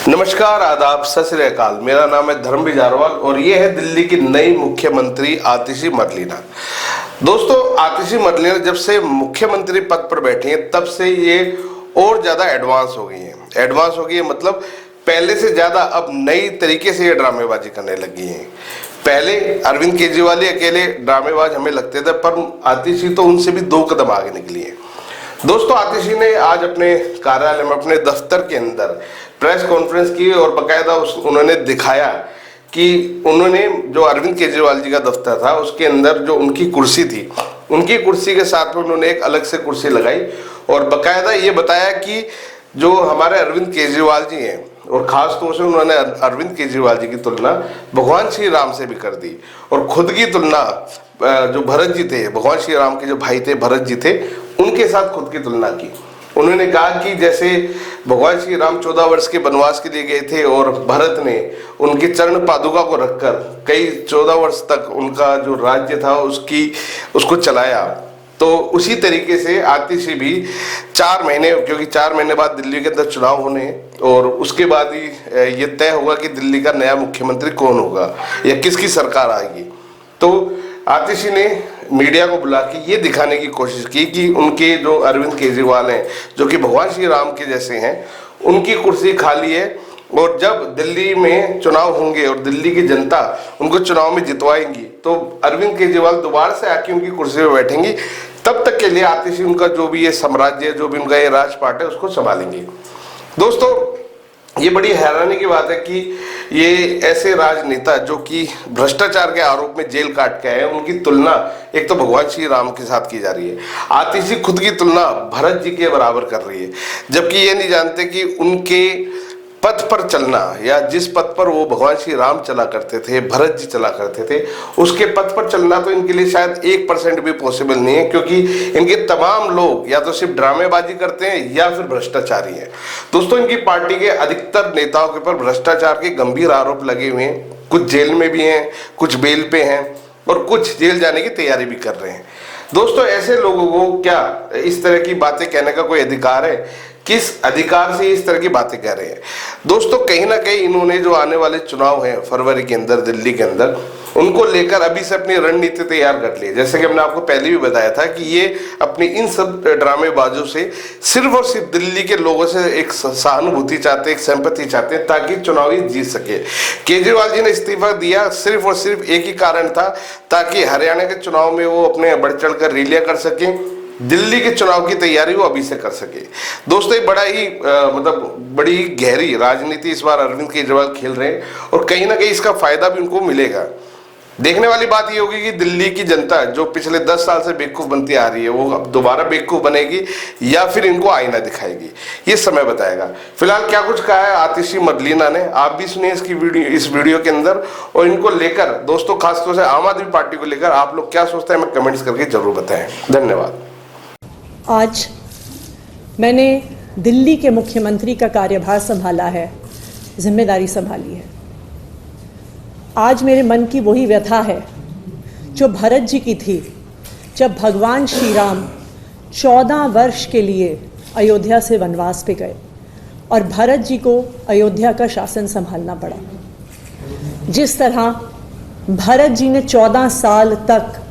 नमस्कार, आदाब, सत श्री अकाल। मेरा नाम है धर्मवीर जारवाल और ये है दिल्ली की नई मुख्यमंत्री आतिशी मरलेना। दोस्तों, आतिशी मरलेना जब से मुख्यमंत्री पद पर बैठी हैं तब से ये और ज़्यादा एडवांस हो गई हैं। एडवांस हो गई है मतलब पहले से ज़्यादा अब नई तरीके से ये ड्रामेबाजी करने लगी हैं। पहले अरविंद केजरीवाल ही अकेले ड्रामेबाज हमें लगते थे, पर आतिशी तो उनसे भी 2 कदम आगे निकली है। दोस्तों, आतिशी ने आज अपने कार्यालय में, अपने दफ्तर के अंदर प्रेस कॉन्फ्रेंस की और बाकायदा उन्होंने दिखाया कि उन्होंने जो अरविंद केजरीवाल जी का दफ्तर था उसके अंदर जो उनकी कुर्सी थी, उनकी कुर्सी के साथ में उन्होंने एक अलग से कुर्सी लगाई और बाकायदा ये बताया कि जो हमारे अरविंद केजरीवाल जी हैं, और ख़ास तौर से उन्होंने अरविंद केजरीवाल जी की तुलना भगवान श्री राम से भी कर दी और खुद की तुलना जो भरत जी थे, भगवान श्री राम के जो भाई थे भरत जी थे, उनके साथ खुद की तुलना की। उन्होंने कहा कि जैसे भगवान श्री राम 14 वर्ष के वनवास के लिए गए थे और भरत ने उनकी चरण पादुका को रखकर कई 14 वर्ष तक उनका जो राज्य था उसको चलाया, तो उसी तरीके से आतिशी भी 4 महीने, क्योंकि 4 महीने बाद दिल्ली के अंदर चुनाव होने और उसके बाद ही ये तय होगा कि दिल्ली का नया मुख्यमंत्री कौन होगा या किसकी सरकार आएगी। तो आतिशी ने मीडिया को बुला के ये दिखाने की कोशिश की कि उनके जो अरविंद केजरीवाल हैं, जो कि भगवान श्री राम के जैसे हैं, उनकी कुर्सी खाली है और जब दिल्ली में चुनाव होंगे और दिल्ली की जनता उनको चुनाव में जितवाएंगी तो अरविंद केजरीवाल दोबारा से आके उनकी कुर्सी पर बैठेंगी। तब तक के लिए आतिशी उनका जो भी ये साम्राज्य, जो भी उनका ये राजपाट है, उसको संभालेंगे। दोस्तों, ये बड़ी हैरानी की बात है कि ये ऐसे राजनेता जो कि भ्रष्टाचार के आरोप में जेल काट के आए, उनकी तुलना एक तो भगवान श्री राम के साथ की जा रही है। आतिशी खुद की तुलना भरत जी के बराबर कर रही है, जबकि ये नहीं जानते कि उनके पथ पर चलना या जिस पथ पर वो भगवान श्री राम चला करते थे, भरत जी चला करते थे, उसके पथ पर चलना तो इनके लिए शायद 1% भी पॉसिबल नहीं है, क्योंकि इनके तमाम लोग या तो सिर्फ ड्रामेबाजी करते हैं या फिर भ्रष्टाचारी हैं। दोस्तों, इनकी पार्टी के अधिकतर नेताओं के ऊपर भ्रष्टाचार के गंभीर आरोप लगे हुए हैं। कुछ जेल में भी हैं, कुछ बेल पे हैं और कुछ जेल जाने की तैयारी भी कर रहे हैं। दोस्तों, ऐसे लोगों को क्या इस तरह की बातें कहने का कोई अधिकार है? किस अधिकार से इस तरह की बातें कह रहे हैं? दोस्तों, कहीं ना कहीं इन्होंने जो आने वाले चुनाव हैं फरवरी के अंदर दिल्ली के अंदर, उनको लेकर अभी से अपनी रणनीति तैयार कर ली है। जैसे कि हमने आपको पहले भी बताया था कि ये अपनी इन सब ड्रामेबाजों से सिर्फ और सिर्फ दिल्ली के लोगों से एक सहानुभूति चाहते हैं, एक सिंपैथी चाहते हैं, ताकि चुनावी जीत सके। केजरीवाल जी ने इस्तीफा दिया सिर्फ और सिर्फ एक ही कारण था, ताकि हरियाणा के चुनाव में वो अपने बढ़ चढ़ कर रैलियां कर सकें, दिल्ली के चुनाव की तैयारी वो अभी से कर सके। दोस्तों, ये बड़ा ही बड़ी गहरी राजनीति इस बार अरविंद केजरीवाल खेल रहे हैं और कहीं ना कहीं इसका फायदा भी उनको मिलेगा। देखने वाली बात ये होगी कि दिल्ली की जनता जो पिछले 10 साल से बेवकूफ़ बनती आ रही है, वो अब दोबारा बेवकूफ़ बनेगी या फिर इनको आईना दिखाएगी, ये समय बताएगा। फिलहाल क्या कुछ कहा है आतिशी मरलेना ने, आप भी सुनिए इस वीडियो के अंदर। और इनको लेकर दोस्तों, खासतौर से आम आदमी पार्टी को लेकर आप लोग क्या सोचते हैं, हमें कमेंट्स करके जरूर बताएं। धन्यवाद। आज मैंने दिल्ली के मुख्यमंत्री का कार्यभार संभाला है, जिम्मेदारी संभाली है। आज मेरे मन की वही व्यथा है जो भरत जी की थी, जब भगवान श्री राम 14 वर्ष के लिए अयोध्या से वनवास पे गए और भरत जी को अयोध्या का शासन संभालना पड़ा। जिस तरह भरत जी ने 14 साल तक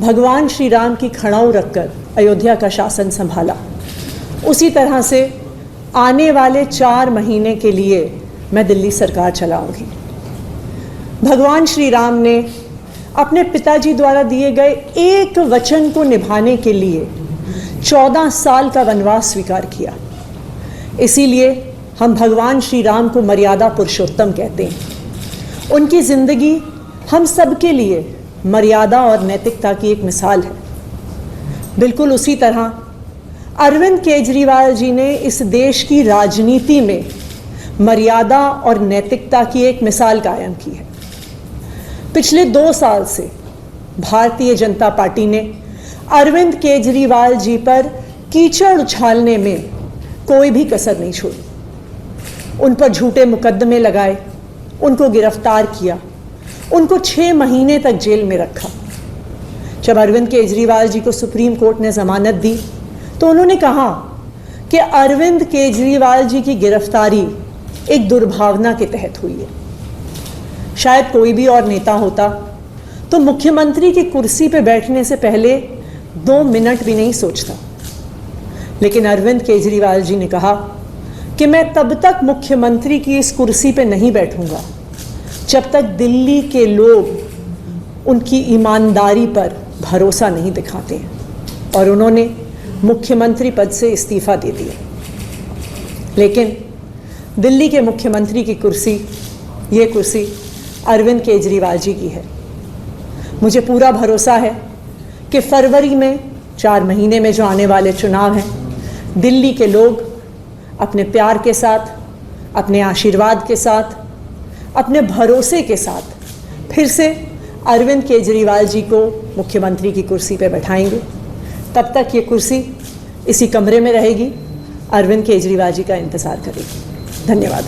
भगवान श्री राम की खड़ाऊ रखकर अयोध्या का शासन संभाला, उसी तरह से आने वाले 4 महीने के लिए मैं दिल्ली सरकार चलाऊंगी। भगवान श्री राम ने अपने पिताजी द्वारा दिए गए एक वचन को निभाने के लिए 14 साल का वनवास स्वीकार किया। इसीलिए हम भगवान श्री राम को मर्यादा पुरुषोत्तम कहते हैं। उनकी जिंदगी हम सबके लिए मर्यादा और नैतिकता की एक मिसाल है। बिल्कुल उसी तरह अरविंद केजरीवाल जी ने इस देश की राजनीति में मर्यादा और नैतिकता की एक मिसाल कायम की है। पिछले 2 साल से भारतीय जनता पार्टी ने अरविंद केजरीवाल जी पर कीचड़ उछालने में कोई भी कसर नहीं छोड़ी। उन पर झूठे मुकदमे लगाए, उनको गिरफ्तार किया, उनको 6 महीने तक जेल में रखा। जब अरविंद केजरीवाल जी को सुप्रीम कोर्ट ने जमानत दी तो उन्होंने कहा कि अरविंद केजरीवाल जी की गिरफ्तारी एक दुर्भावना के तहत हुई है। शायद कोई भी और नेता होता तो मुख्यमंत्री की कुर्सी पे बैठने से पहले 2 मिनट भी नहीं सोचता, लेकिन अरविंद केजरीवाल जी ने कहा कि मैं तब तक मुख्यमंत्री की इस कुर्सी पे नहीं बैठूंगा जब तक दिल्ली के लोग उनकी ईमानदारी पर भरोसा नहीं दिखाते हैं, और उन्होंने मुख्यमंत्री पद से इस्तीफा दे दिया। लेकिन दिल्ली के मुख्यमंत्री की कुर्सी, ये कुर्सी अरविंद केजरीवाल जी की है। मुझे पूरा भरोसा है कि फरवरी में 4 महीने में जो आने वाले चुनाव हैं, दिल्ली के लोग अपने प्यार के साथ, अपने आशीर्वाद के साथ, अपने भरोसे के साथ फिर से अरविंद केजरीवाल जी को मुख्यमंत्री की कुर्सी पर बैठाएंगे। तब तक ये कुर्सी इसी कमरे में रहेगी, अरविंद केजरीवाल जी का इंतज़ार करेगी। धन्यवाद।